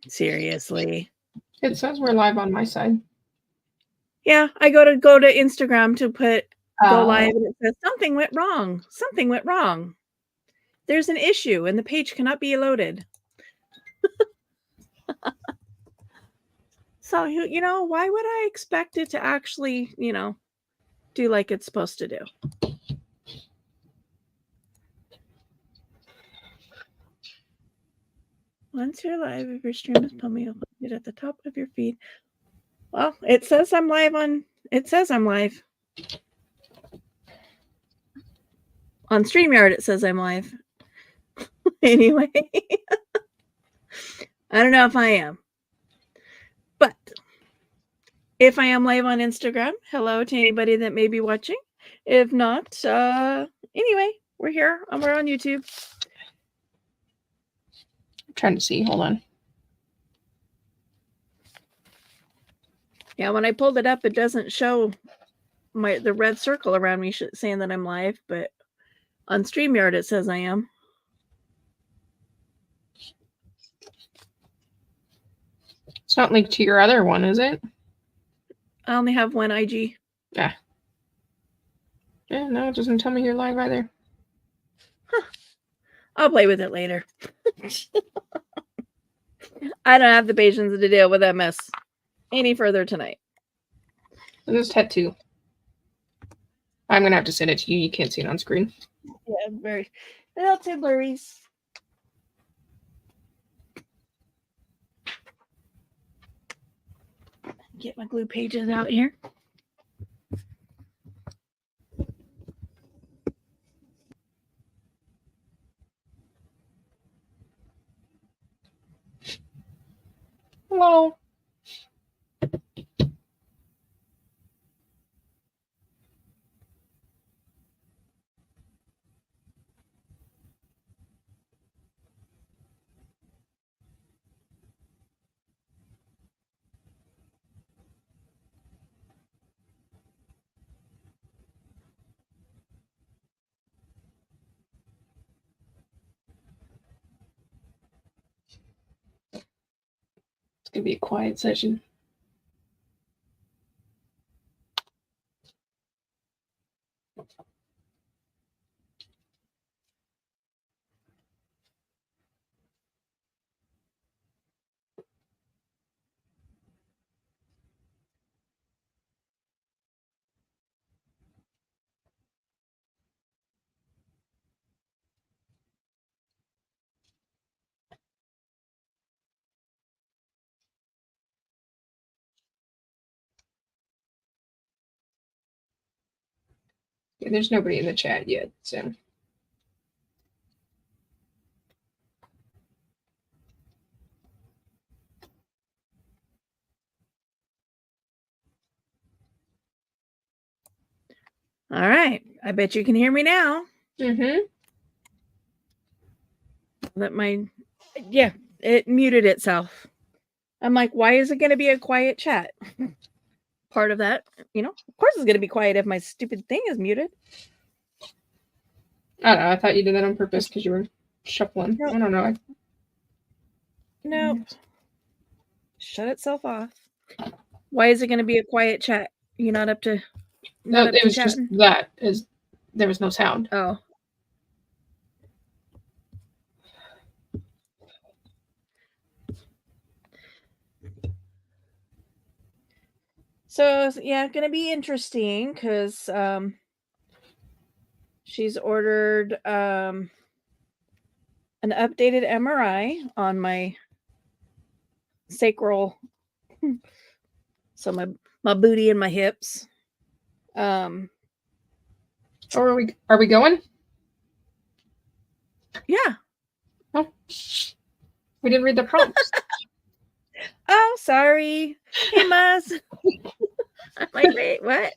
Seriously. It says we're live on my side. Yeah, I go to Instagram to go live, and it says something went wrong. Something went wrong. There's an issue, and the page cannot be loaded. So, why would I expect it to actually, do like it's supposed to do? Once you're live, if your stream is pumping, you'll find it at the top of your feed. Well, it says I'm live on On StreamYard, it says I'm live. Anyway. I don't know if I am. But if I am live on Instagram, hello to anybody that may be watching. If not, anyway, we're here. We're on YouTube. I'm trying to see. Hold on. Yeah, when I pulled it up, it doesn't show the red circle around me saying that I'm live, but on StreamYard, it says I am. It's not linked to your other one, is it? I only have one IG. Yeah. Yeah, no, it doesn't tell me you're live either. Huh. I'll play with it later. I don't have the patience to deal with that mess any further tonight. And this tattoo. I'm going to have to send it to you. You can't see it on screen. Yeah, very. Little two blurries. Get my glue pages out here. Hello. It's going to be a quiet session. Yeah, there's nobody in the chat yet, so. All right. I bet you can hear me now. Mm-hmm. It muted itself. I'm like, why is it going to be a quiet chat? Part of that, of course it's going to be quiet if my stupid thing is muted. I don't know. I thought you did that on purpose because you were shuffling. Nope. I don't know. Nope. Shut itself off. Why is it going to be a quiet chat? You're not up to. No, it was chatting? Just that. There was no sound. Oh. So yeah, gonna be interesting because she's ordered an updated MRI on my sacral, so my booty and my hips. Are we going? Yeah. Oh, we didn't read the prompts. Oh, sorry. Hey, Maz. I'm like, wait, what?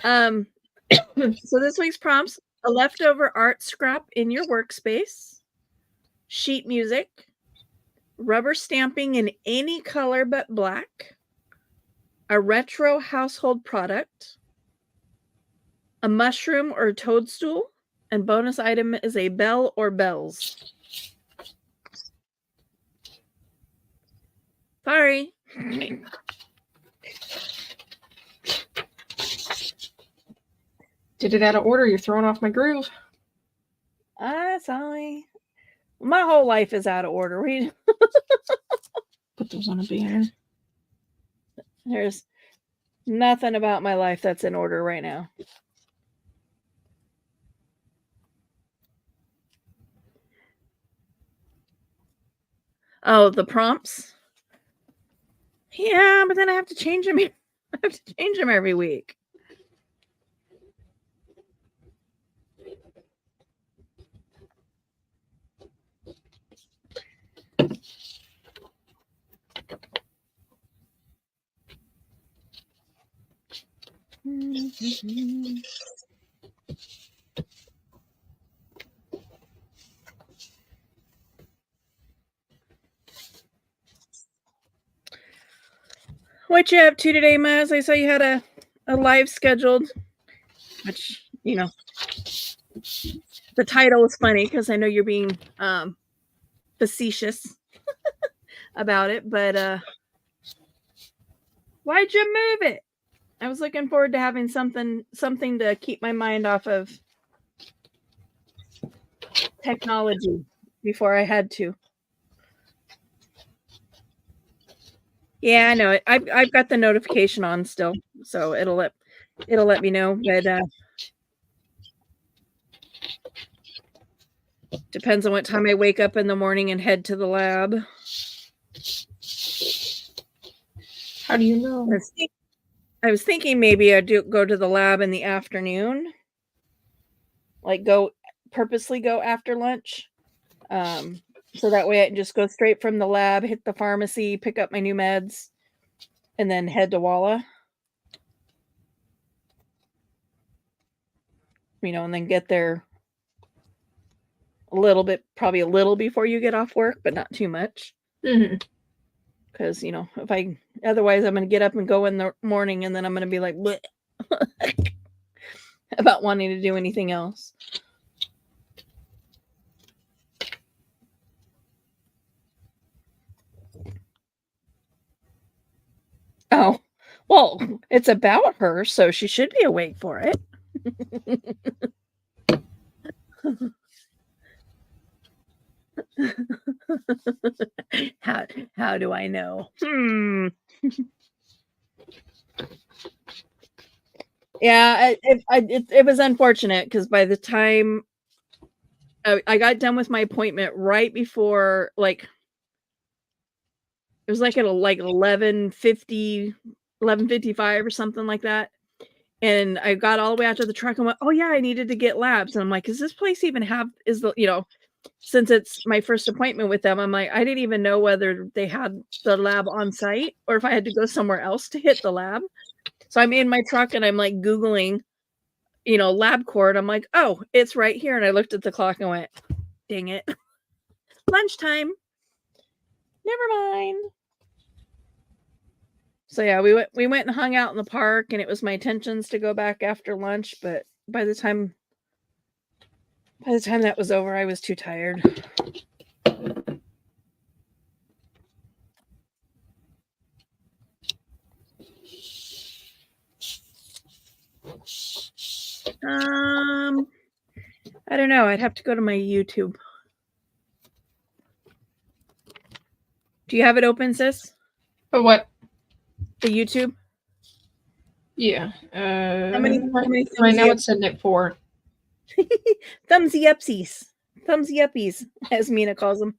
So this week's prompts: a leftover art scrap in your workspace, sheet music, rubber stamping in any color but black, a retro household product, a mushroom or toadstool, And bonus item is a bell or bells. Sorry. Did it out of order. You're throwing off my groove. Sorry. My whole life is out of order. Put those on a banner. There's nothing about my life that's in order right now. Oh, the prompts? Yeah, but then I have to change them. I have to change them every week. What you up to today, Maz? I saw you had a live scheduled, which, you know, the title is funny because I know you're being facetious about it, but why'd you move it? I was looking forward to having something to keep my mind off of technology before I had to. Yeah, I know it. I've got the notification on still, so it'll let me know. But depends on what time I wake up in the morning and head to the lab. How do you know? I was thinking maybe I'd go to the lab in the afternoon, like purposely go after lunch, so that way I can just go straight from the lab, hit the pharmacy, pick up my new meds, and then head to Walla. You know, and then get there probably a little before you get off work, but not too much. Because, you know, otherwise I'm going to get up and go in the morning and then I'm going to be like, bleh, about wanting to do anything else. Oh, well, it's about her, so she should be awake for it. How do I know? Yeah, it was unfortunate because by the time I got done with my appointment right before, like, it was like at 11:50, 11:55 or something like that. And I got all the way out to the truck and went, oh yeah, I needed to get labs. And I'm like, does this place even since it's my first appointment with them, I'm like, I didn't even know whether they had the lab on site or if I had to go somewhere else to hit the lab. So I'm in my truck and I'm like Googling, LabCorp. I'm like, oh, it's right here. And I looked at the clock and went, dang it. Lunchtime. Never mind. So yeah, we went and hung out in the park, and it was my intentions to go back after lunch, but by the time that was over, I was too tired. I don't know. I'd have to go to my YouTube. Do you have it open, sis? For what? The YouTube? Yeah. How many right now it's sitting at 4. Thumbsy upsies. Thumbsy uppies, as Mina calls them.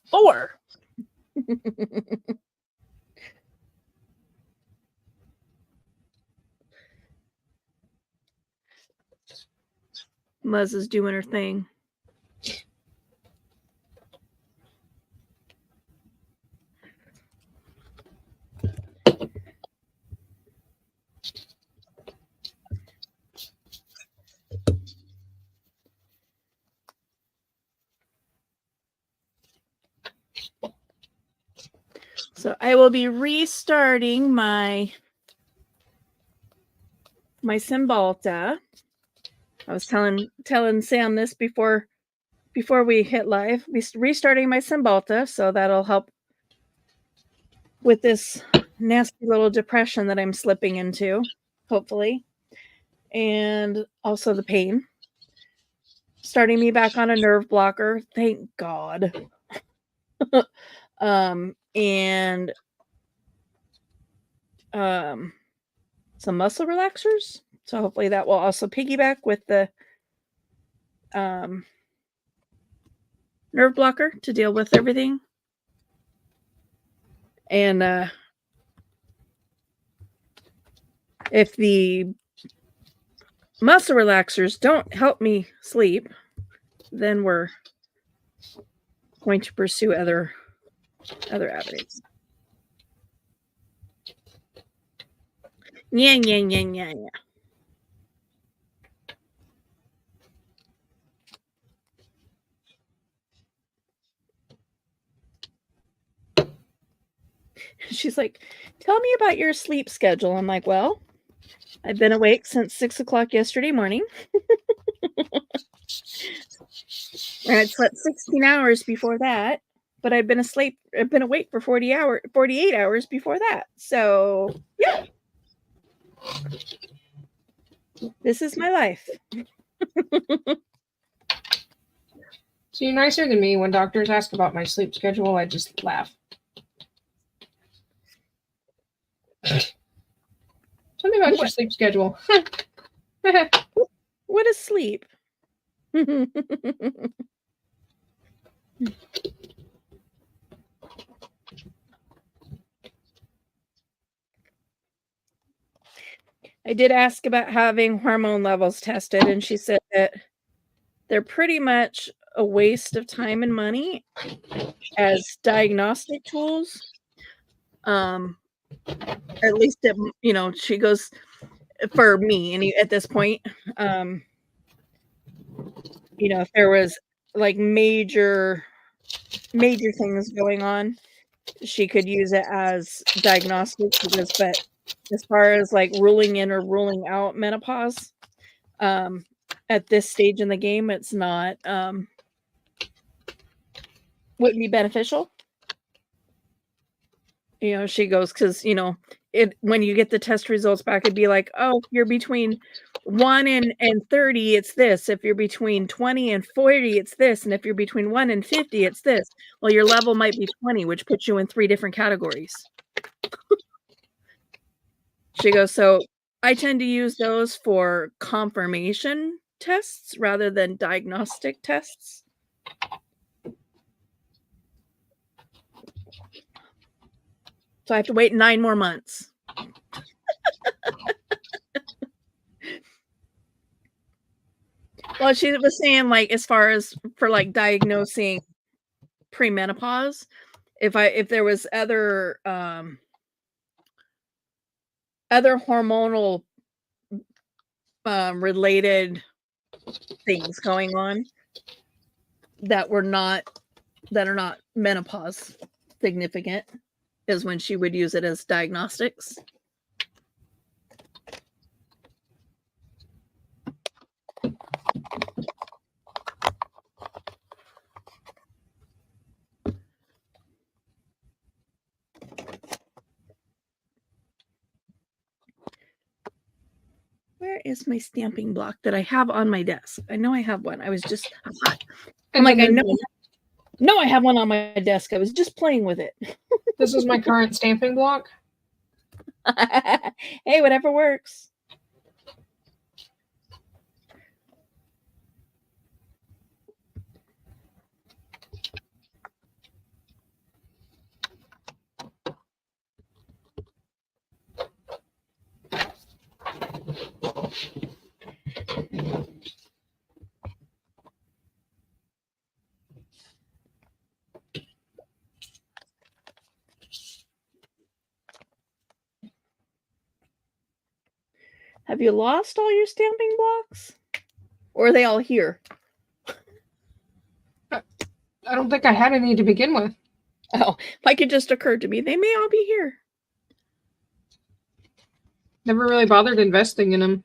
4. Muzz is doing her thing. So I will be restarting my my Cymbalta. I was telling Sam this before we hit live. Restarting my Cymbalta, so that'll help with this nasty little depression that I'm slipping into, hopefully. And also the pain. Starting me back on a nerve blocker, thank God. And some muscle relaxers. So hopefully that will also piggyback with the nerve blocker to deal with everything. And if the muscle relaxers don't help me sleep, then we're going to pursue other avenues. Yeah. She's like, tell me about your sleep schedule. I'm like, well, I've been awake since 6 o'clock yesterday morning. And I'd slept 16 hours before that, but I've been awake for 48 hours before that. So yeah. This is my life. So you're nicer than me. When doctors ask about my sleep schedule, I just laugh. Tell me about your sleep schedule. What is sleep? I did ask about having hormone levels tested, and she said that they're pretty much a waste of time and money as diagnostic tools. At least, she goes, for me, and at this point, if there was like major things going on, she could use it as diagnostic. But as far as like ruling in or ruling out menopause, at this stage in the game, it's not wouldn't be beneficial. She goes, because when you get the test results back, it'd be like, oh, you're between 1 and 30, it's this. If you're between 20 and 40, it's this. And if you're between 1 and 50, it's this. Well, your level might be 20, which puts you in 3 different categories. She goes, so I tend to use those for confirmation tests rather than diagnostic tests. So I have to wait 9 more months. Well, she was saying, like, as far as for like diagnosing premenopause, if there was other hormonal related things going on that are not menopause significant, is when she would use it as diagnostics. Where is my stamping block that I have on my desk? I know I have one. I was just I'm like, I know I have one on my desk. I was just playing with it. This is my current stamping block. Hey, whatever works. Have you lost all your stamping blocks? Or are they all here? I don't think I had any to begin with. Oh, like it just occurred to me. They may all be here. Never really bothered investing in them.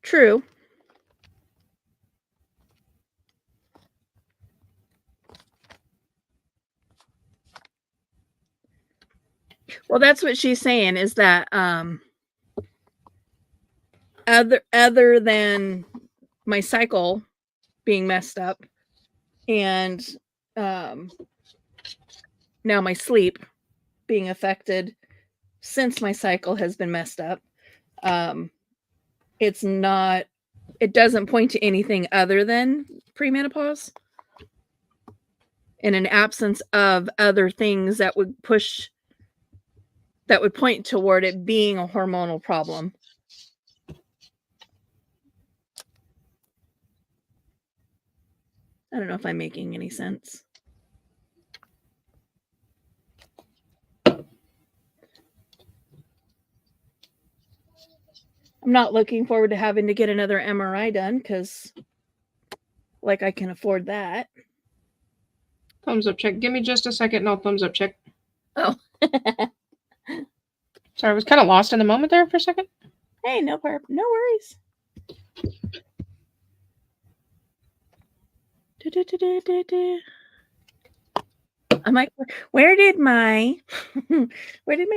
True. Well, that's what she's saying is that other than my cycle being messed up and now my sleep being affected since my cycle has been messed up, it doesn't point to anything other than premenopause. In an absence of other things that would point toward it being a hormonal problem. I don't know if I'm making any sense. I'm not looking forward to having to get another MRI done because, like, I can afford that. Thumbs up check. Give me just a second and I'll thumbs up check. Oh. Sorry, I was kind of lost in the moment there for a second. Hey, no worries. I'm like, where did my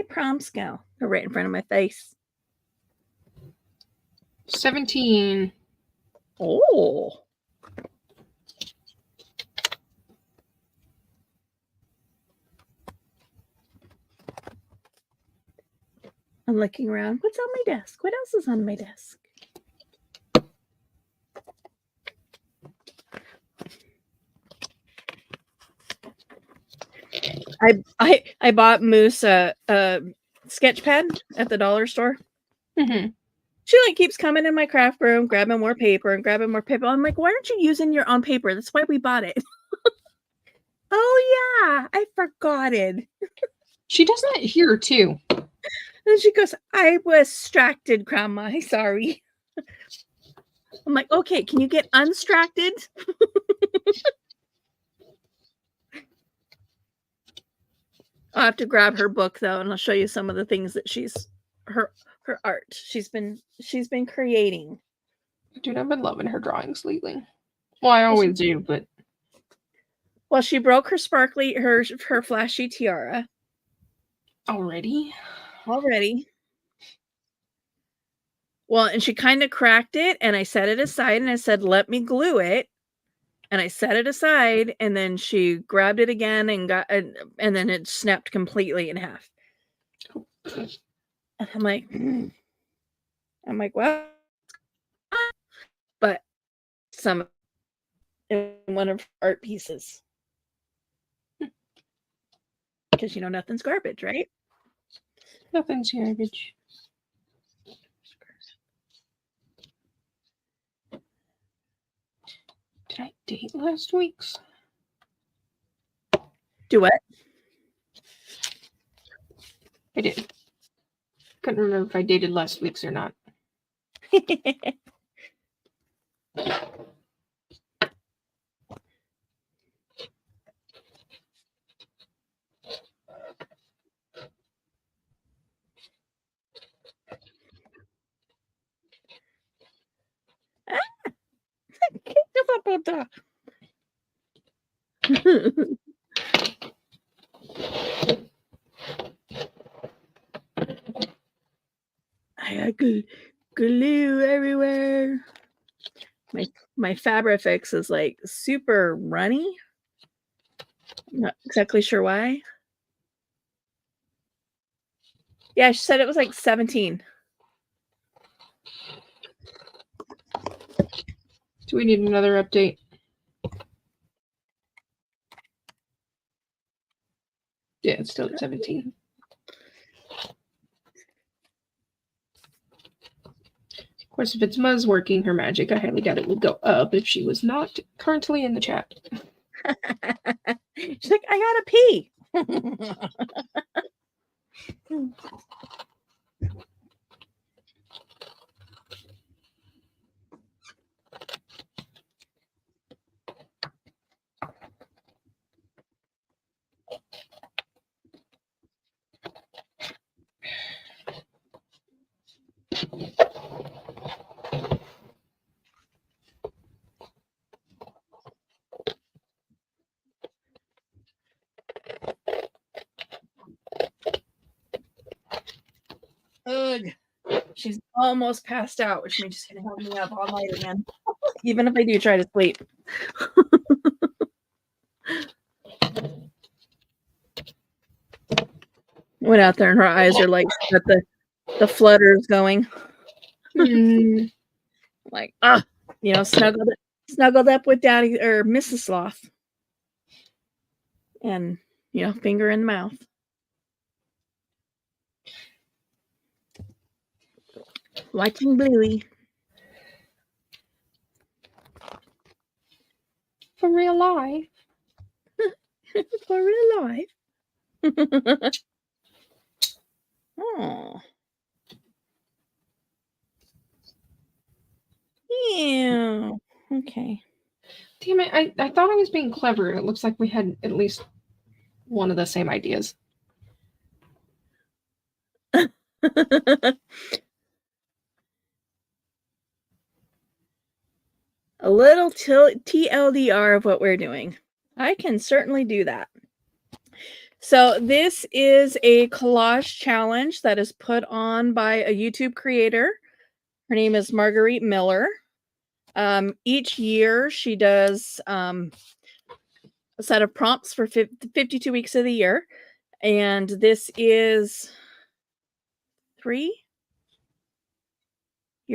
prompts go? They're right in front of my face. 17. Oh. I'm looking around. What's on my desk? What else is on my desk? I bought Moose a sketch pad at the dollar store. Mm-hmm. She like keeps coming in my craft room, grabbing more paper and grabbing more paper. I'm like, why aren't you using your own paper? That's why we bought it. Oh yeah, I forgot it. She does that here too. And she goes, I was distracted, Grandma. Sorry. I'm like, okay, can you get undistracted? I'll have to grab her book though, and I'll show you some of the things that her art she's been creating. Dude, I've been loving her drawings lately. Well, I always do, but well, she broke her flashy tiara. Already. Well, and she kind of cracked it, and I set it aside, and I said, "Let me glue it." And I set it aside, and then she grabbed it again and then it snapped completely in half. I'm like, well, but some in one of her art pieces. Because nothing's garbage, right? Nothing's garbage. Did I date last week's? Do what? I did. Couldn't remember if I dated last week's or not. I got glue everywhere. My Fabrifix is like super runny. I'm not exactly sure why. Yeah, she said it was like 17. Do we need another update? Yeah, it's still at 17. Of course, if it's Muzz working her magic, I highly doubt it would go up if she was not currently in the chat. She's like, I gotta pee. Ugh. She's almost passed out, which means she's going to have me up all night again, even if I do try to sleep. Went out there and her eyes are like got the flutters going. Like, snuggled up with Daddy or Mrs. Sloth. And, finger in the mouth. Watching Bluey. For real life. For real life. Oh. Yeah. Okay. Damn it, I thought I was being clever. It looks like we had at least one of the same ideas. A little TLDR of what we're doing. I can certainly do that. So this is a collage challenge that is put on by a YouTube creator. Her name is Marguerite Miller. Each year she does a set of prompts for 52 weeks of the year. And this is year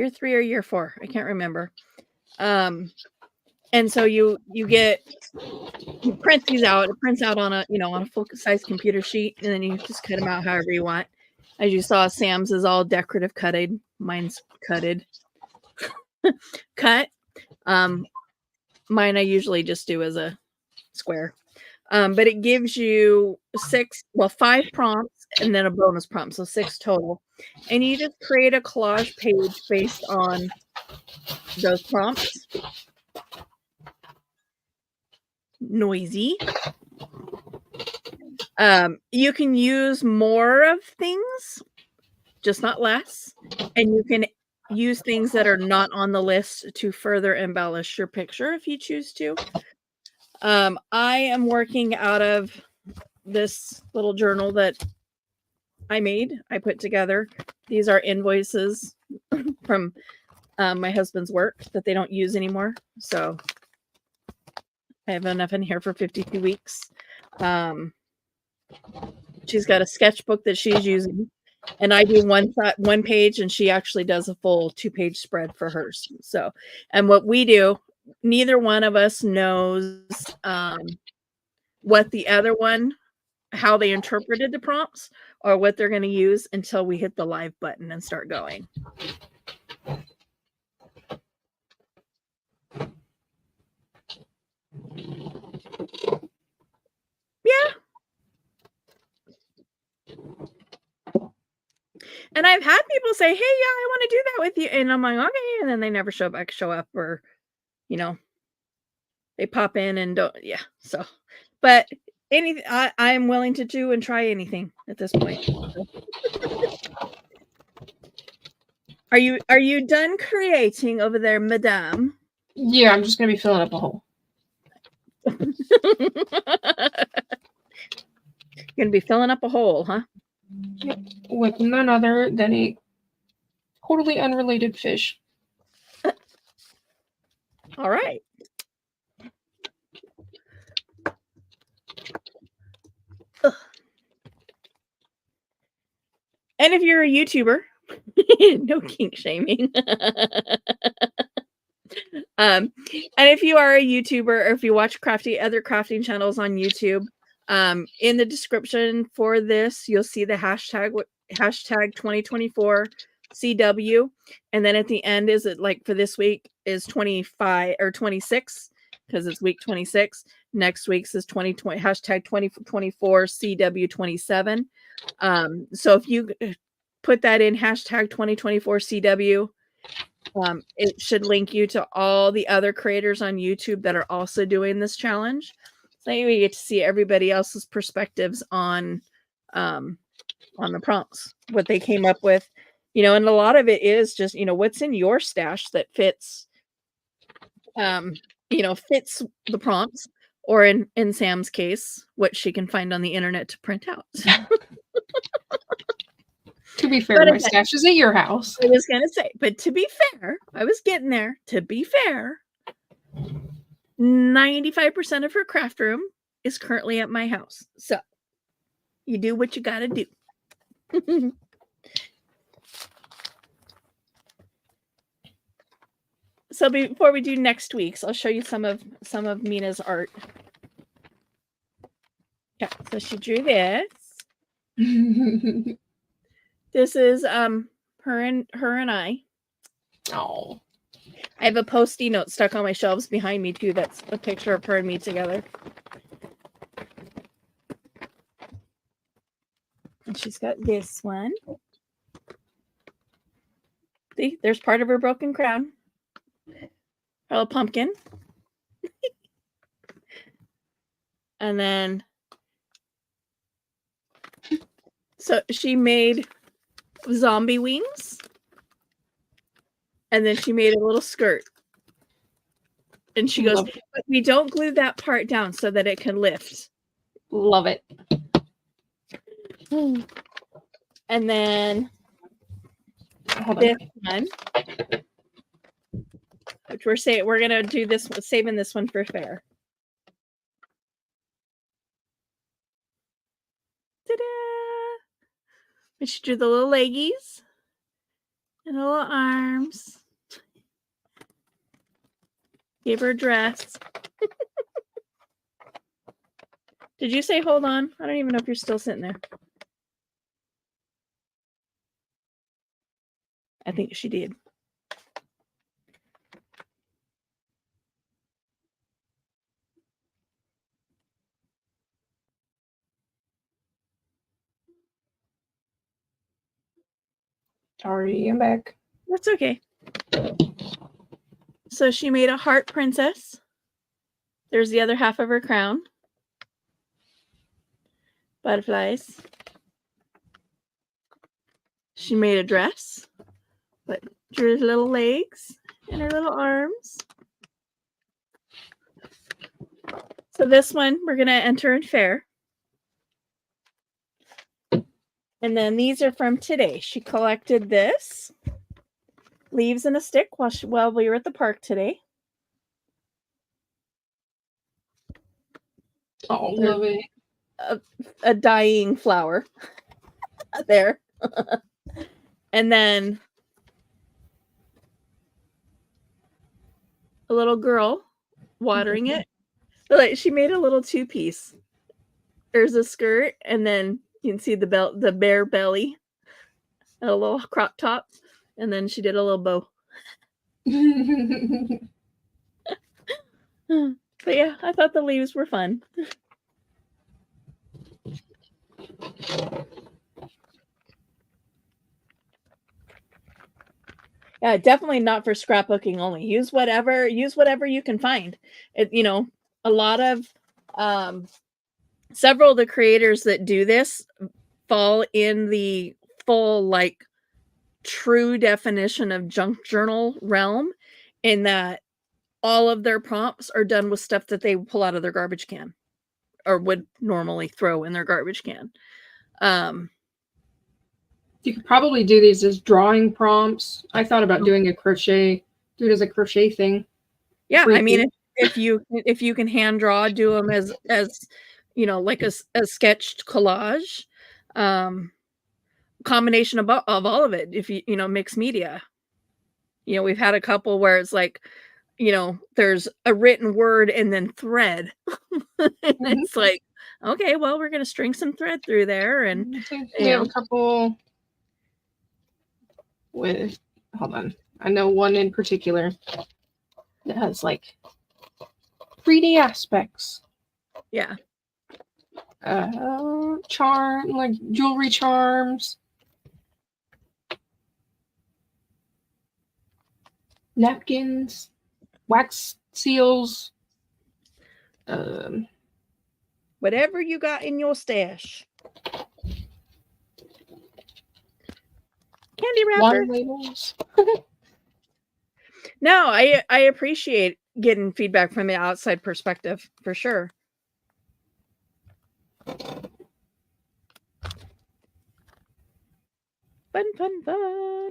3 or year 4. I can't remember. And so you print these out. It prints out on a full size computer sheet, and then you just cut them out however you want. As you saw, Sam's is all decorative cutted. Mine's cutted. Cut. Mine I usually just do as a square. But it gives you 5 prompts and then a bonus prompt, so 6 total. And you just create a collage page based on those prompts. Noisy. You can use more of things, just not less. And you can use things that are not on the list to further embellish your picture if you choose to. I am working out of this little journal that I put together. These are invoices from my husband's work that they don't use anymore. So I have enough in here for 52 weeks. She's got a sketchbook that she's using, and I do one page, and she actually does a full 2-page spread for hers. So, and what we do, neither one of us knows what the other one, how they interpreted the prompts or what they're going to use until we hit the live button and start going. Yeah. And I've had people say, hey, yeah, I want to do that with you. And I'm like, okay. And then they never show up or, they pop in and don't. Yeah. So, but anything, I'm willing to do and try anything at this point. So. Are you done creating over there, madame? Yeah, I'm just going to be filling up a hole. You're going to be filling up a hole, huh? Yep. With none other than a totally unrelated fish. All right. Ugh. And if you're a YouTuber, no kink shaming. And if you are a YouTuber or if you watch other crafting channels on YouTube, in the description for this, you'll see the hashtag 2024 CW. And then at the end, is it like for this week is 25 or 26 because it's week 26. Next week's is 2020 hashtag 2024 CW 27. So if you put that in hashtag 2024 CW, it should link you to all the other creators on YouTube that are also doing this challenge. So you get to see everybody else's perspectives on the prompts, what they came up with, and a lot of it is just, what's in your stash that fits, fits the prompts, or in Sam's case, what she can find on the internet to print out. To be fair, my stash is at your house. I was going to say, but to be fair, I was getting there. To be fair, 95% of her craft room is currently at my house. So you do what you got to do. So before we do next week's, I'll show you some of Mina's art. Yeah, so she drew this. This is her and I. Oh. I have a Post-it note stuck on my shelves behind me too. That's a picture of her and me together. And she's got this one. See, there's part of her broken crown. Her little pumpkin. And then, so she made zombie wings. And then she made a little skirt. And she goes, but we don't glue that part down so that it can lift. Love it. And then this one, which we're gonna do this, saving this one for fair. Ta-da! And she drew the little leggies and the little arms. Gave her a dress. Did you say hold on? I don't even know if you're still sitting there. I think she did. Sorry, I'm back. That's okay. So she made a heart princess. There's the other half of her crown. Butterflies. She made a dress, but drew her little legs and her little arms. So this one we're going to enter in fair. And then these are from today. She collected this. Leaves in a stick while we were at the park today. Oh, love it. A dying flower there. And then a little girl watering it. Like she made a little two-piece. There's a skirt, and then you can see the bare belly, a little crop top, and then she did a little bow. But yeah, I thought the leaves were fun. Yeah, definitely not for scrapbooking only. Use whatever you can find. A lot of several of the creators that do this fall in the full true definition of junk journal realm, in that all of their prompts are done with stuff that they pull out of their garbage can or would normally throw in their garbage can. You could probably do these as drawing prompts. I thought about doing do it as a crochet thing. Yeah, I mean, if you can hand draw, do them as like a sketched collage, combination of all of it. If you mixed media, we've had a couple where it's like, there's a written word and then thread. And it's like, okay, well, we're gonna string some thread through there, and we have a couple with. Hold on, I know one in particular that has 3D aspects. Yeah. Charm, like jewelry charms, napkins, wax seals, whatever you got in your stash. Candy wrapper. Water labels. No, I appreciate getting feedback from the outside perspective for sure. Fun, fun, fun.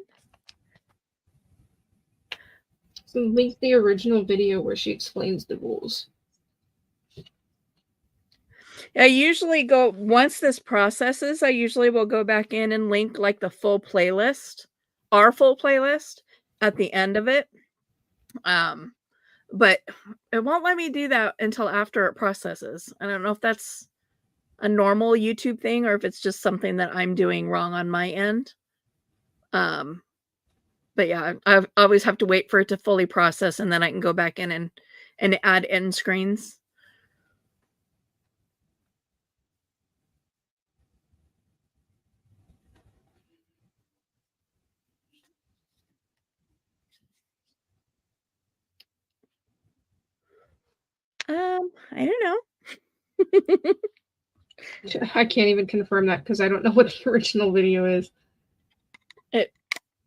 So link the original video where she explains the rules. I usually go once this processes, I usually will go back in and link like the full playlist, our full playlist at the end of it. But it won't let me do that until after it processes. I don't know if that's a normal YouTube thing or if it's just something that I'm doing wrong on my end. But yeah, I always have to wait for it to fully process and then I can go back in and add end screens. I don't know. I can't even confirm that because I don't know what the original video is. It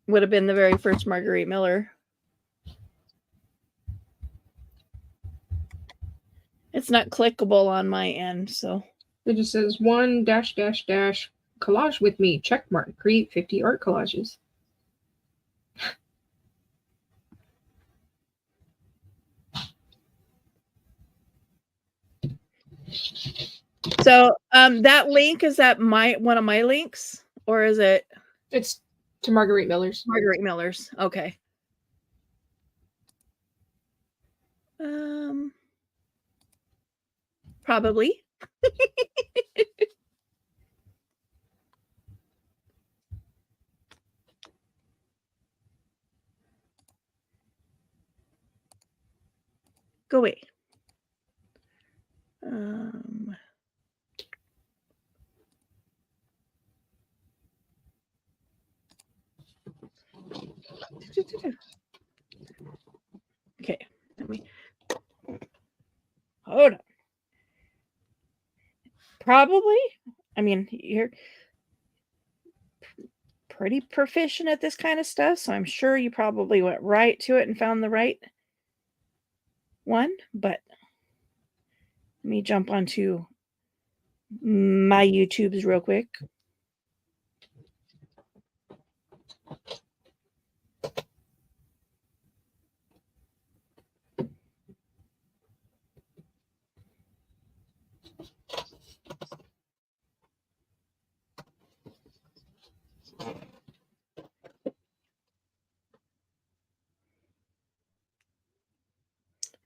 would have been the very first Marguerite Miller. It's not clickable on my end, so. It just says 1 -- collage with me, check mark, create 50 art collages. So that link, is that one of my links or is it? It's to Marguerite Miller's. Marguerite Miller's. Okay. Probably. Go away. Okay. Let me. Hold on. Probably. I mean, you're pretty proficient at this kind of stuff, so I'm sure you probably went right to it and found the right one, but let me jump onto my YouTubes real quick.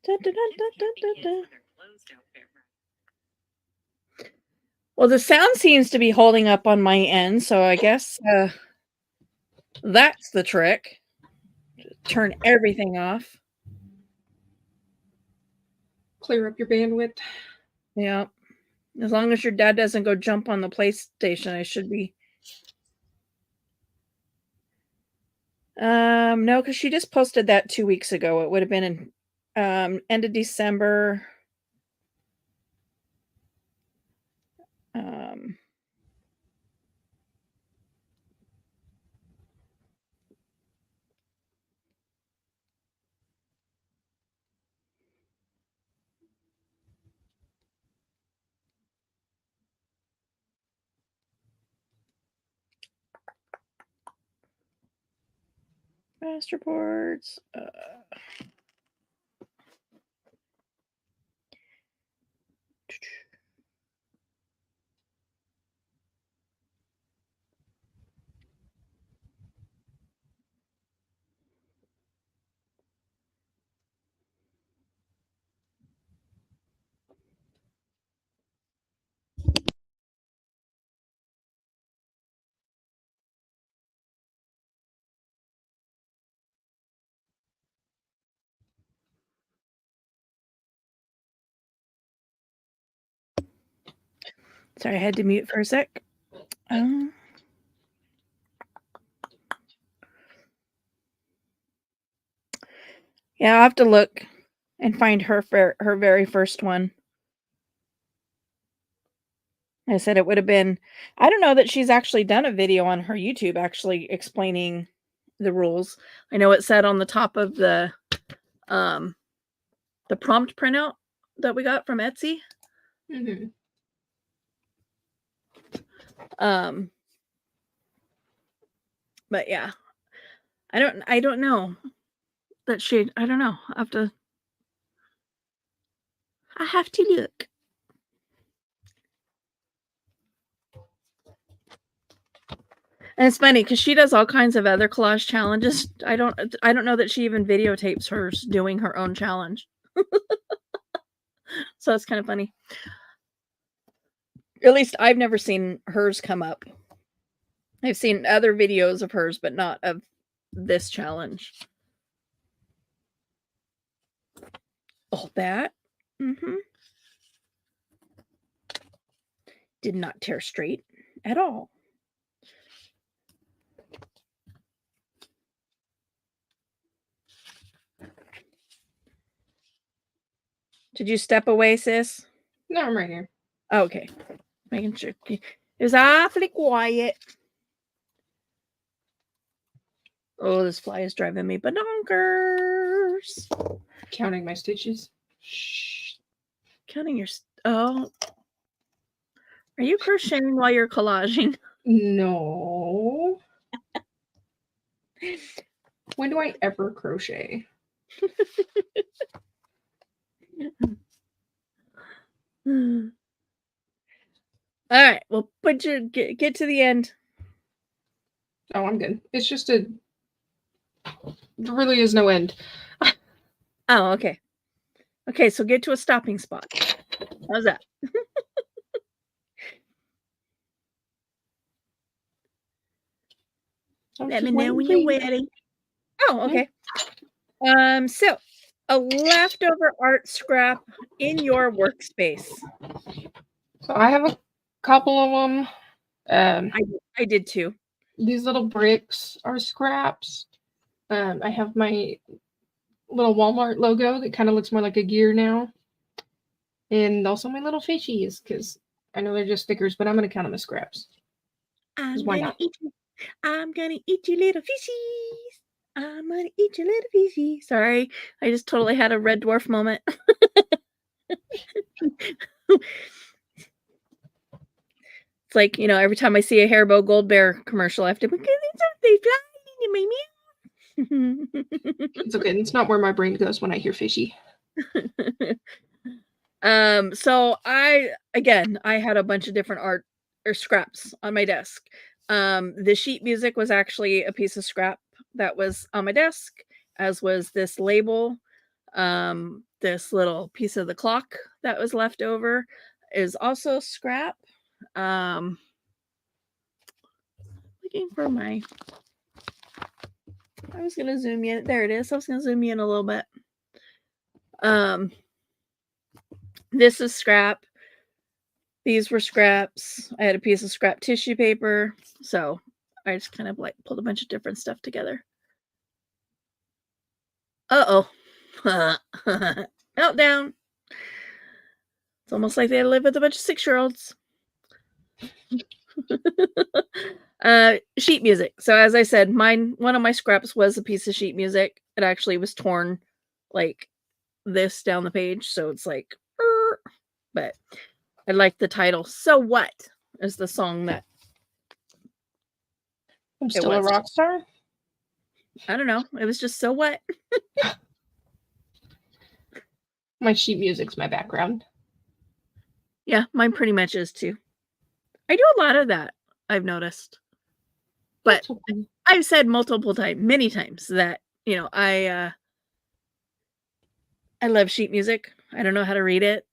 Da, da, da, well, the sound seems to be holding up on my end, so I guess that's the trick. Turn everything off. Clear up your bandwidth. Yeah. As long as your dad doesn't go jump on the PlayStation, I should be. No, because she just posted that 2 weeks ago. It would have been in end of December. Masterboards. Sorry, I had to mute for a sec. Yeah, I'll have to look and find her very first one. I said it would have been. I don't know that she's actually done a video on her YouTube actually explaining the rules. I know it said on the top of the prompt printout that we got from Etsy. Mm-hmm. But yeah, I don't know that shade. I don't know. I have to look. And it's funny because she does all kinds of other collage challenges. I don't know that she even videotapes hers doing her own challenge. So it's kind of funny. At least I've never seen hers come up. I've seen other videos of hers, but not of this challenge. Oh, that. Mm-hmm. Did not tear straight at all. Did you step away, sis? No, I'm right here. Oh, okay. Making sure. It was awfully quiet. Oh, this fly is driving me bonkers. Counting my stitches. Shh. Counting your... Oh. Are you crocheting while you're collaging? No. When do I ever crochet? All right. Well, get to the end. Oh, I'm good. It's just there really is no end. Oh, okay. Okay, so get to a stopping spot. How's that? Let me know when you're ready. Oh, okay. So a leftover art scrap in your workspace. So I have a couple of them. I did too. These little bricks are scraps. I have my little Walmart logo that kind of looks more like a gear now. And also my little fishies, because I know they're just stickers, but I'm going to count them as scraps. Why not? I'm going to eat you little fishies. I'm going to eat your little fishies. Sorry, I just totally had a Red Dwarf moment. It's like, every time I see a Haribo Gold Bear commercial, I have to, because they fly in my mouth. It's okay. It's not where my brain goes when I hear fishy. So I had a bunch of different art or scraps on my desk. The sheet music was actually a piece of scrap that was on my desk, as was this label. This little piece of the clock that was left over is also scrap. Looking for I was gonna zoom in. There it is. I was gonna zoom in a little bit. This is scrap. These were scraps. I had a piece of scrap tissue paper. So I just kind of pulled a bunch of different stuff together. Uh-oh. Meltdown. It's almost like they live with a bunch of 6-year-olds. Sheet music. So as I said, one of my scraps was a piece of sheet music. It actually was torn like this down the page. So it's like, but I like the title. So What is the song that I'm still a rock star? I don't know. It was just So What. My sheet music's my background. Yeah, mine pretty much is too. I do a lot of that, I've noticed. But okay. I've said many times that, I love sheet music. I don't know how to read it,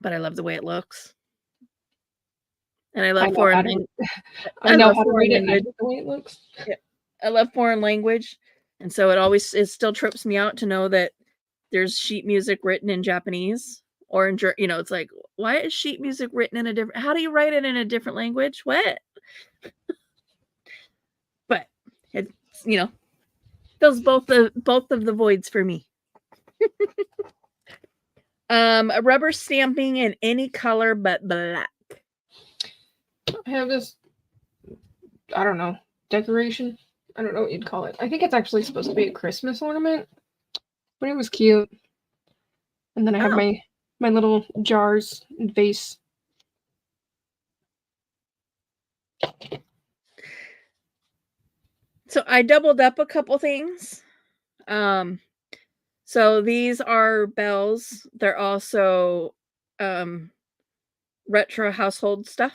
but I love the way it looks. And I love foreign language. I know how to read it. I love the way it looks. Yeah. I love foreign language. And so it still trips me out to know that there's sheet music written in Japanese or in, it's like, why is sheet music written in how do you write it in a different language? What? But it's, fills both of the voids for me. A rubber stamping in any color but black. I have this, I don't know, decoration. I don't know what you'd call it. I think it's actually supposed to be a Christmas ornament, but it was cute. And then I have my little jars and vase. So I doubled up a couple things. So these are bells. They're also retro household stuff.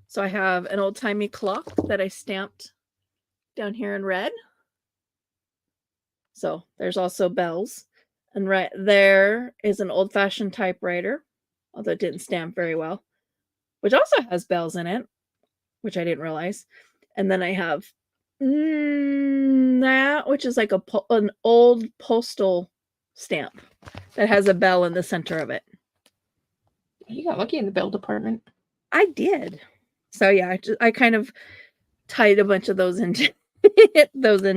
So I have an old-timey clock that I stamped down here in red. So there's also bells. And right there is an old-fashioned typewriter, although it didn't stamp very well, which also has bells in it, which I didn't realize. And then I have that, which is like an old postal stamp that has a bell in the center of it. You got lucky in the bell department. I did. So yeah, I kind of tied a bunch of those in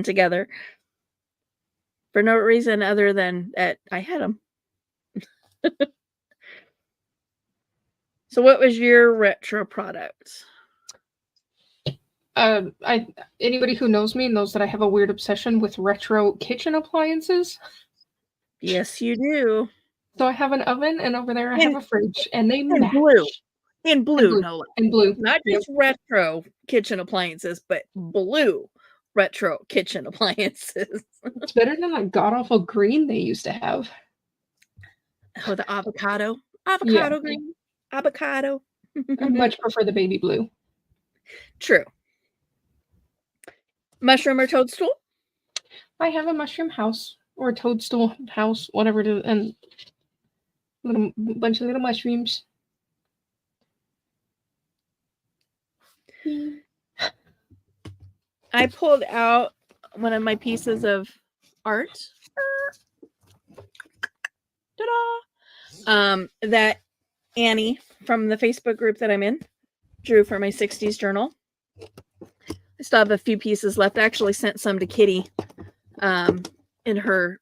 together for no reason other than that I had them. So what was your retro product? Anybody who knows me knows that I have a weird obsession with retro kitchen appliances. Yes, you do. So I have an oven, and over there I have a fridge, and they match. In blue, no less. In blue. Not just retro kitchen appliances, but blue retro kitchen appliances. It's better than that god-awful green they used to have. Oh, the avocado green. Avocado. I much prefer the baby blue. True. Mushroom or toadstool? I have a mushroom house or a toadstool house, whatever it is, and a bunch of little mushrooms. I pulled out one of my pieces of art. Ta-da! That Annie from the Facebook group that I'm in drew for my 60s journal. I still have a few pieces left. I actually sent some to Kitty in her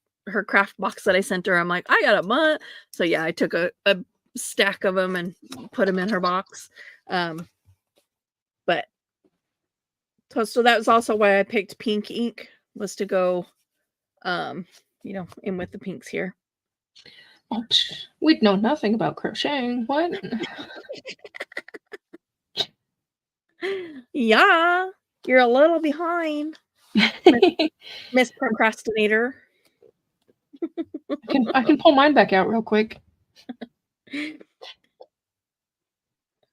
craft box that I sent her. I'm like, I got a month. So yeah, I took a stack of them and put them in her box. But so that was also why I picked pink ink, was to go in with the pinks here. Oh, we'd know nothing about crocheting. What? Yeah, you're a little behind, Miss Procrastinator. I can pull mine back out real quick.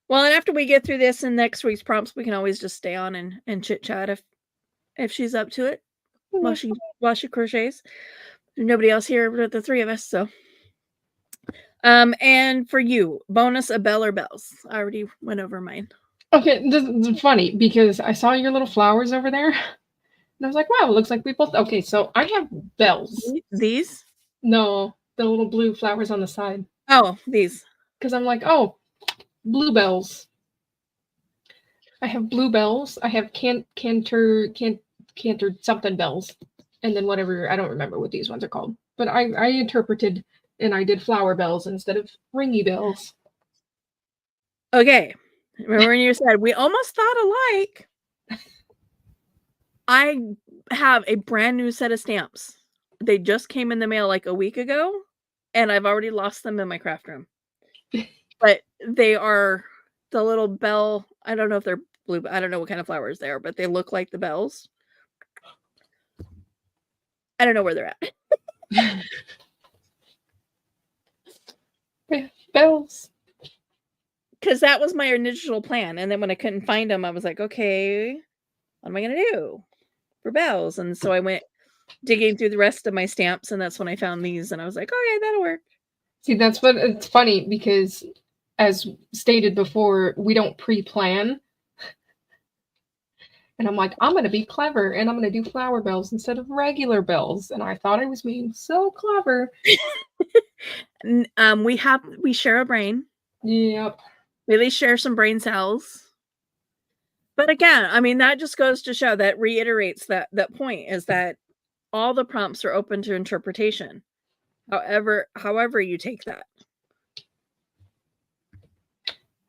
Well, and after we get through this and next week's prompts, we can always just stay on and chit chat if she's up to it while she crochets. There's nobody else here but the three of us, so. And for you, bonus a bell or bells. I already went over mine. Okay, this is funny because I saw your little flowers over there, and I was like, "Wow, it looks like we both." Okay, so I have bells. These? No, the little blue flowers on the side. Oh, these. Because I'm like, oh, blue bells. I have blue bells. I have canter something bells, and then whatever, I don't remember what these ones are called. But I interpreted and I did flower bells instead of ringy bells. Okay. Remember when you said we almost thought alike? I have a brand new set of stamps. They just came in the mail like a week ago, and I've already lost them in my craft room. But they are the little bell. I don't know if they're blue. I don't know what kind of flowers they are, but they look like the bells. I don't know where they're at. Bells. Because that was my initial plan. And then when I couldn't find them, I was like, okay, what am I going to do for bells? And so I went digging through the rest of my stamps, and that's when I found these. And I was like, okay, that'll work. See, that's what it's funny because, as stated before, we don't pre-plan. And I'm like, I'm going to be clever, and I'm going to do flower bells instead of regular bells. And I thought I was being so clever. We share a brain. Yep. We at least share some brain cells. But again, I mean, that just goes to show, that reiterates that point, is that all the prompts are open to interpretation. However you take that.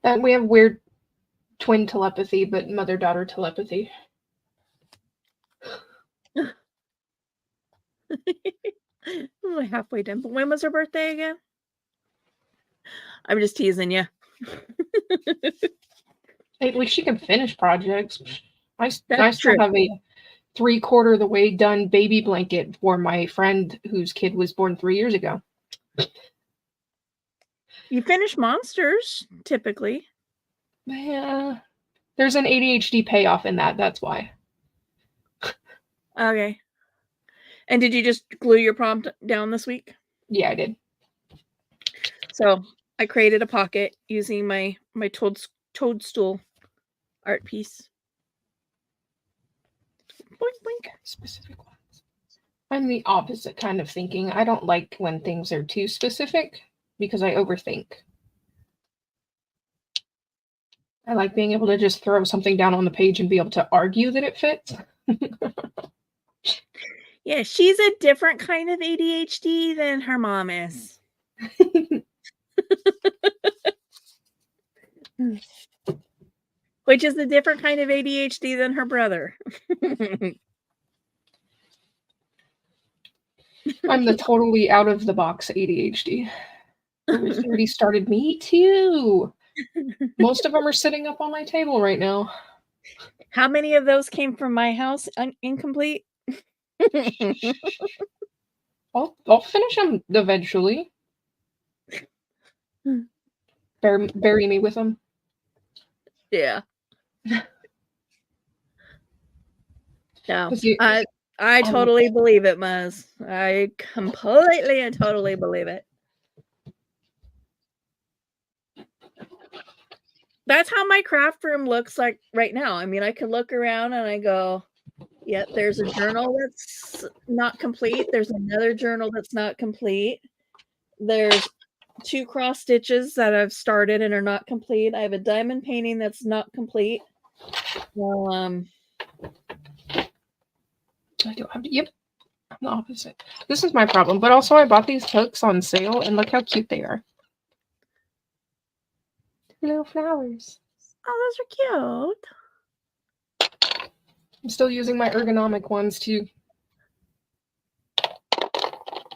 And we have weird twin telepathy, but mother-daughter telepathy. I'm halfway done. But when was her birthday again? I'm just teasing you. At least she can finish projects. I still true. have 3/4 of the way done baby blanket for my friend whose kid was born 3 years ago. You finish monsters, typically. Yeah. There's an ADHD payoff in that. That's why. Okay. And did you just glue your prompt down this week? Yeah, I did. So I created a pocket using my toadstool art piece. Boink, boink. Specific ones. I'm the opposite kind of thinking. I don't like when things are too specific because I overthink. I like being able to just throw something down on the page and be able to argue that it fits. Yeah, she's a different kind of ADHD than her mom is. Which is a different kind of ADHD than her brother. I'm the totally out of the box ADHD. It's already started. Me too. Most of them are sitting up on my table right now. How many of those came from my house incomplete? I'll finish them eventually. Bury me with them. Yeah. No, 'Cause you- I totally believe it, Muzz. I completely and totally believe it. That's how my craft room looks like right now. I mean, I can look around and I go, yep, there's a journal that's not complete. There's another journal that's not complete. There's 2 cross stitches that I've started and are not complete. I have a diamond painting that's not complete. Well, I don't have to, yep. I'm the opposite. This is my problem. But also I bought these hooks on sale and look how cute they are. Little flowers. Oh, those are cute. I'm still using my ergonomic ones too.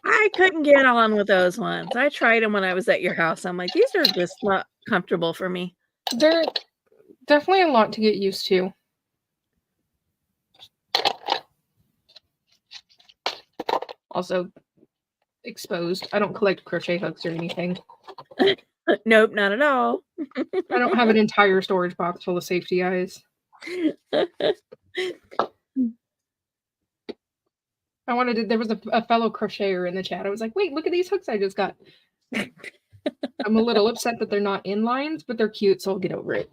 I couldn't get on with those ones. I tried them when I was at your house. I'm like, these are just not comfortable for me. They're definitely a lot to get used to. Also, exposed. I don't collect crochet hooks or anything. Nope, not at all. I don't have an entire storage box full of safety eyes. There was a fellow crocheter in the chat. I was like, wait, look at these hooks I just got. I'm a little upset that they're not in lines, but they're cute, so I'll get over it.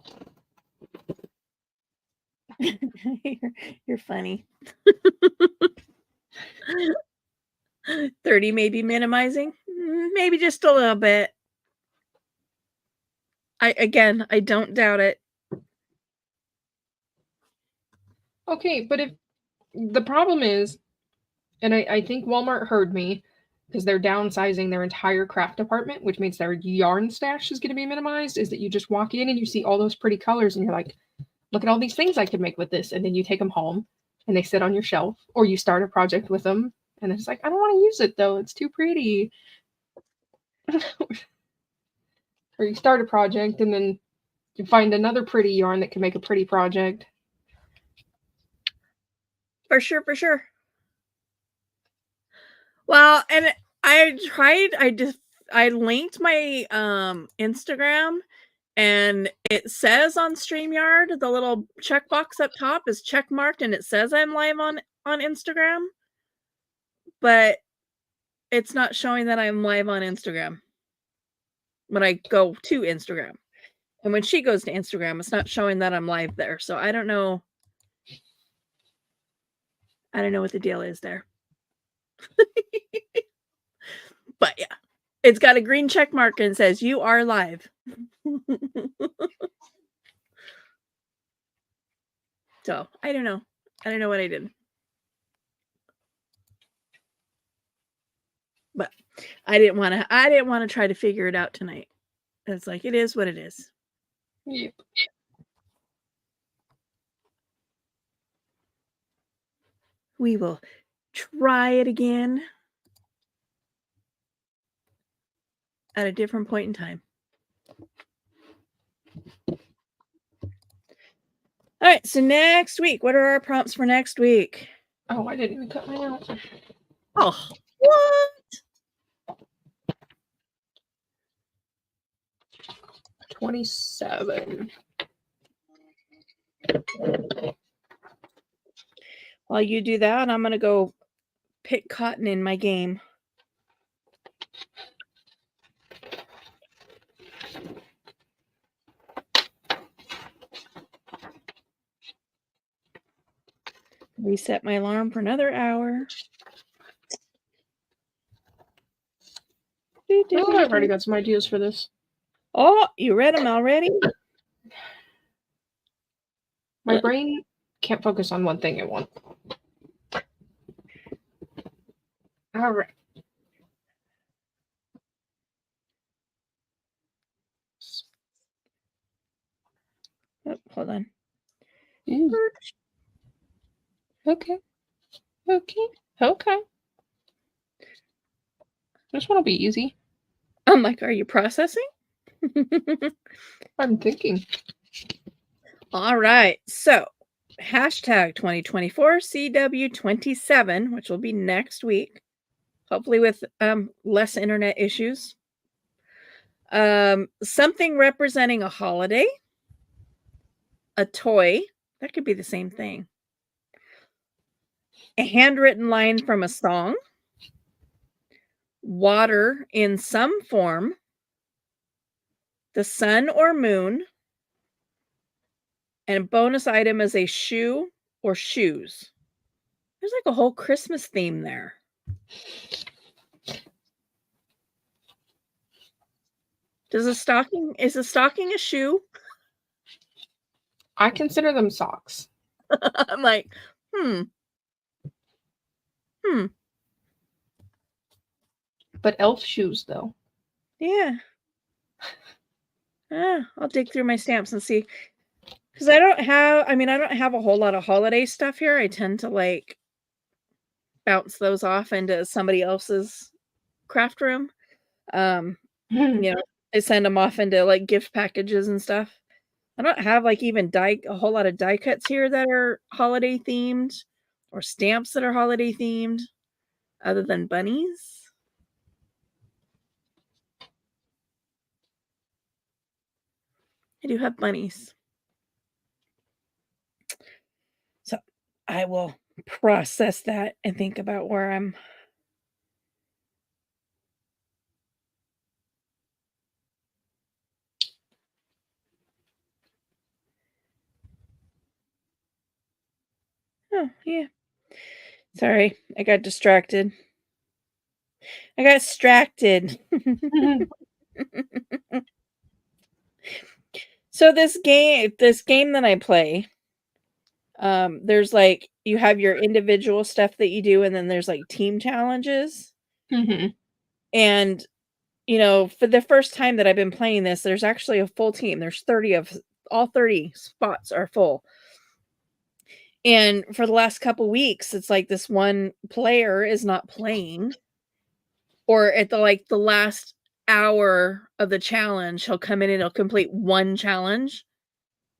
You're funny. 30 maybe minimizing, maybe just a little bit. I don't doubt it. Okay, but if the problem is, and I think Walmart heard me because they're downsizing their entire craft department, which means their yarn stash is going to be minimized, is that you just walk in and you see all those pretty colors and you're like, look at all these things I could make with this. And then you take them home and they sit on your shelf, or you start a project with them and it's like, I don't want to use it though. It's too pretty. Or you start a project and then you find another pretty yarn that can make a pretty project. For sure, for sure. Well, and I linked my Instagram, and it says on StreamYard, the little checkbox up top is check marked and it says I'm live on Instagram, but it's not showing that I'm live on Instagram when I go to Instagram. And when she goes to Instagram, it's not showing that I'm live there. So I don't know. I don't know what the deal is there. But yeah, it's got a green check mark and says you are live. So I don't know. I don't know what I did. But I didn't want to try to figure it out tonight. It's like, it is what it is. Yep. We will try it again at a different point in time. All right, so next week, what are our prompts for next week? Oh, I didn't even cut mine out. Oh, what? 27. While you do that, I'm going to go pick cotton in my game. Reset my alarm for another hour. Oh, I've already got some ideas for this. Oh, you read them already? My brain can't focus on one thing at once. All right. Oh, hold on. Okay. Okay. This one will be easy. I'm like, are you processing? I'm thinking. All right. So, hashtag 2024 CW27, which will be next week, hopefully with less internet issues. Something representing a holiday, a toy, that could be the same thing. A handwritten line from a song, water in some form, the sun or moon, and a bonus item is a shoe or shoes. There's like a whole Christmas theme there. Is a stocking a shoe? I consider them socks. I'm like, But elf shoes, though. Yeah. I'll dig through my stamps and see. Because I don't have a whole lot of holiday stuff here. I tend to like bounce those off into somebody else's craft room. You know, I send them off into like gift packages and stuff. I don't have like even a whole lot of die cuts here that are holiday themed or stamps that are holiday themed other than bunnies. I do have bunnies. So I will process that and think about where I'm. Oh, yeah. Sorry, I got distracted. So this game that I play, there's like you have your individual stuff that you do, and then there's like team challenges. And for the first time that I've been playing this, there's actually a full team. There's 30 spots are full. And for the last couple weeks, it's like this one player is not playing, or at the last hour of the challenge, he'll come in and he'll complete one challenge,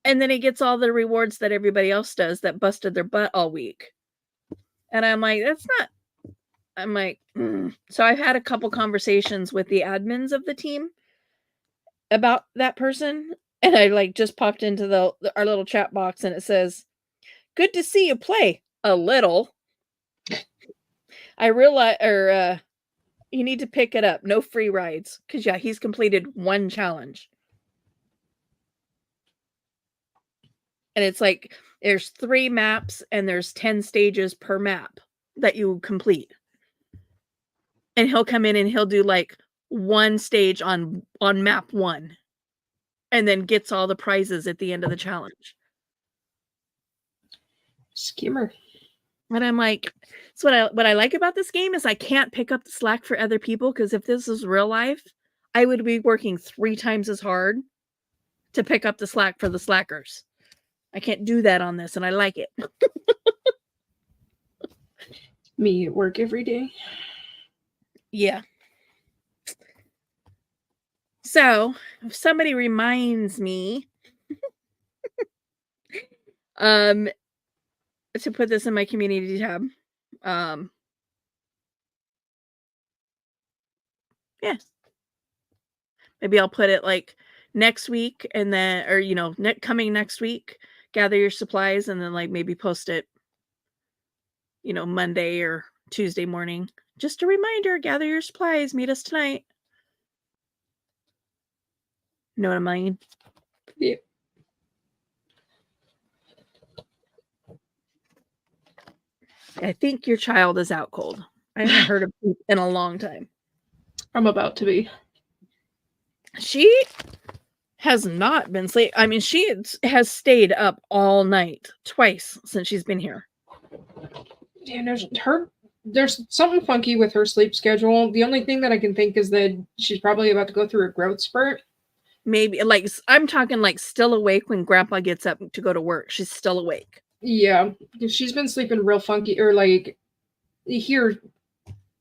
and then he gets all the rewards that everybody else does that busted their butt all week. And I'm like, So I've had a couple conversations with the admins of the team about that person, and I like just popped into our little chat box, and it says, "Good to see you play a little. I realize, you need to pick it up. No free rides." Because, yeah, he's completed one challenge. And it's like, there's 3 maps, and there's 10 stages per map that you complete. And he'll come in and he'll do, like, 1 stage on map 1. And then gets all the prizes at the end of the challenge. Skimmer. And I'm like, so what I like about this game is I can't pick up the slack for other people, because if this is real life, I would be working 3 times as hard to pick up the slack for the slackers. I can't do that on this, and I like it. Me at work every day. Yeah. So, if somebody reminds me, to put this in my community tab. Yeah. Maybe I'll put it like next week and then, or, coming next week, gather your supplies and then like maybe post it, Monday or Tuesday morning. Just a reminder, gather your supplies, meet us tonight. Know what I mean? Yeah. I think your child is out cold. I haven't heard of it in a long time. I'm about to be. She has not been sleep. I mean, she has stayed up all night twice since she's been here. Yeah, there's something funky with her sleep schedule. The only thing that I can think is that she's probably about to go through a growth spurt. Maybe, like, I'm talking like still awake when Grandpa gets up to go to work. She's still awake. Yeah, because she's been sleeping real funky, or like, here,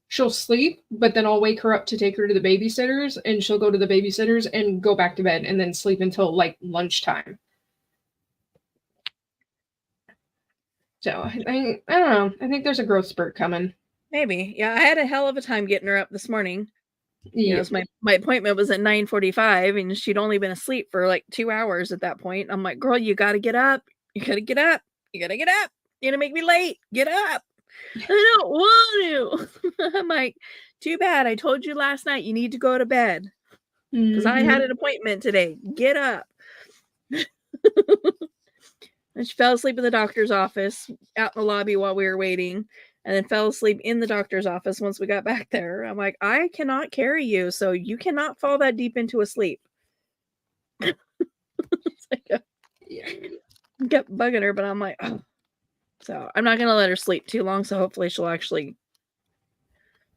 she'll sleep, but then I'll wake her up to take her to the babysitters, and she'll go to the babysitters and go back to bed, and then sleep until like lunchtime. So I don't know. I think there's a growth spurt coming. Maybe. Yeah, I had a hell of a time getting her up this morning. Yeah. My appointment was at 9:45 and she'd only been asleep for like 2 hours at that point. I'm like, girl, you got to get up. You got to get up. You got to get up. You're going to make me late. Get up. I don't want to. I'm like, too bad. I told you last night you need to go to bed because I had an appointment today. Get up. And she fell asleep in the doctor's office out in the lobby while we were waiting, and then fell asleep in the doctor's office once we got back there. I'm like, I cannot carry you, so you cannot fall that deep into a sleep. It's like I kept bugging her, but I'm like, oh. So I'm not going to let her sleep too long, so hopefully she'll actually,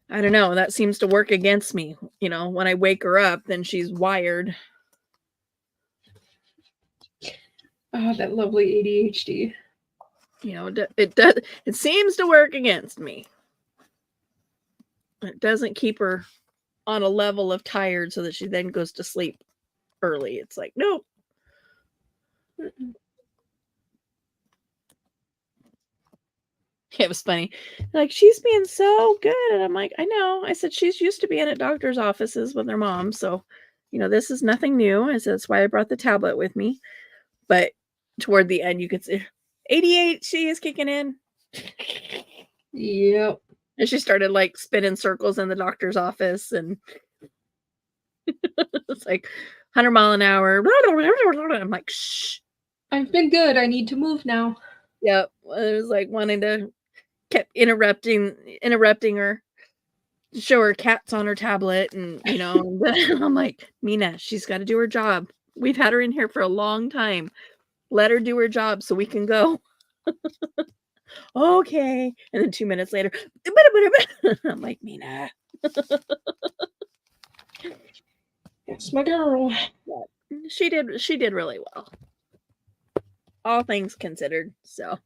I don't know, that seems to work against me. When I wake her up, then she's wired. Oh, that lovely ADHD. It seems to work against me. It doesn't keep her on a level of tired so that she then goes to sleep early. It's like, nope. It was funny. Like, she's being so good. And I'm like, I know. I said, she's used to being at doctor's offices with her mom. So, this is nothing new. I said, that's why I brought the tablet with me. But toward the end, you could see ADHD is kicking in. Yep. And she started like spinning circles in the doctor's office. And it's like 100 mile an hour. I'm like, shh. I've been good. I need to move now. Yep. It was like wanting to kept interrupting her, show her cats on her tablet, and I'm like, Mina, she's got to do her job. We've had her in here for a long time. Let her do her job so we can go. Okay. And then 2 minutes later, I'm like, Mina. It's my girl. She did really well. All things considered. So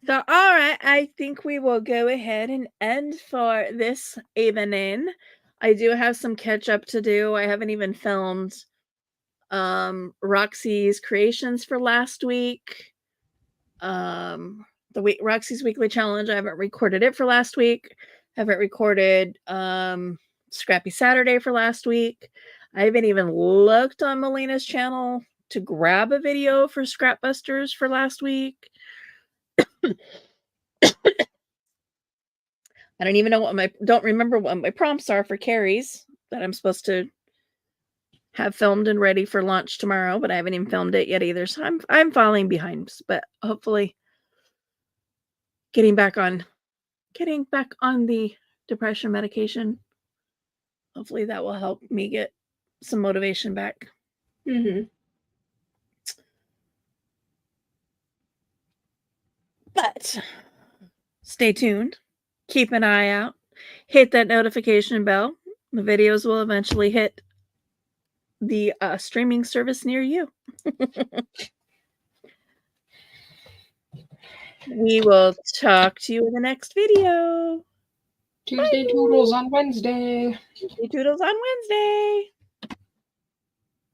So, all right, I think we will go ahead and end for this evening. I do have some catch up to do. I haven't even filmed Roxy's creations for last week. Roxy's weekly challenge. I haven't recorded it for last week. I haven't recorded Scrappy Saturday for last week. I haven't even looked on Melina's channel to grab a video for Scrapbusters for last week. I don't even know don't remember what my prompts are for Carrie's that I'm supposed to have filmed and ready for launch tomorrow, but I haven't even filmed it yet either. So I'm falling behind, but hopefully getting back on the depression medication. Hopefully that will help me get some motivation back. Mm-hmm. But stay tuned. Keep an eye out. Hit that notification bell. The videos will eventually hit the streaming service near you. We will talk to you in the next video. Tuesday Toodles on Wednesday. Tuesday Toodles on Wednesday.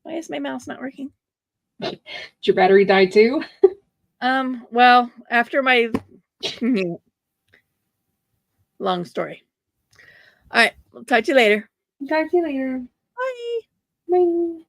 Why is my mouse not working? Did your battery die too? Well, after my long story. All right, we'll talk to you later. Talk to you later. Bye. Bye.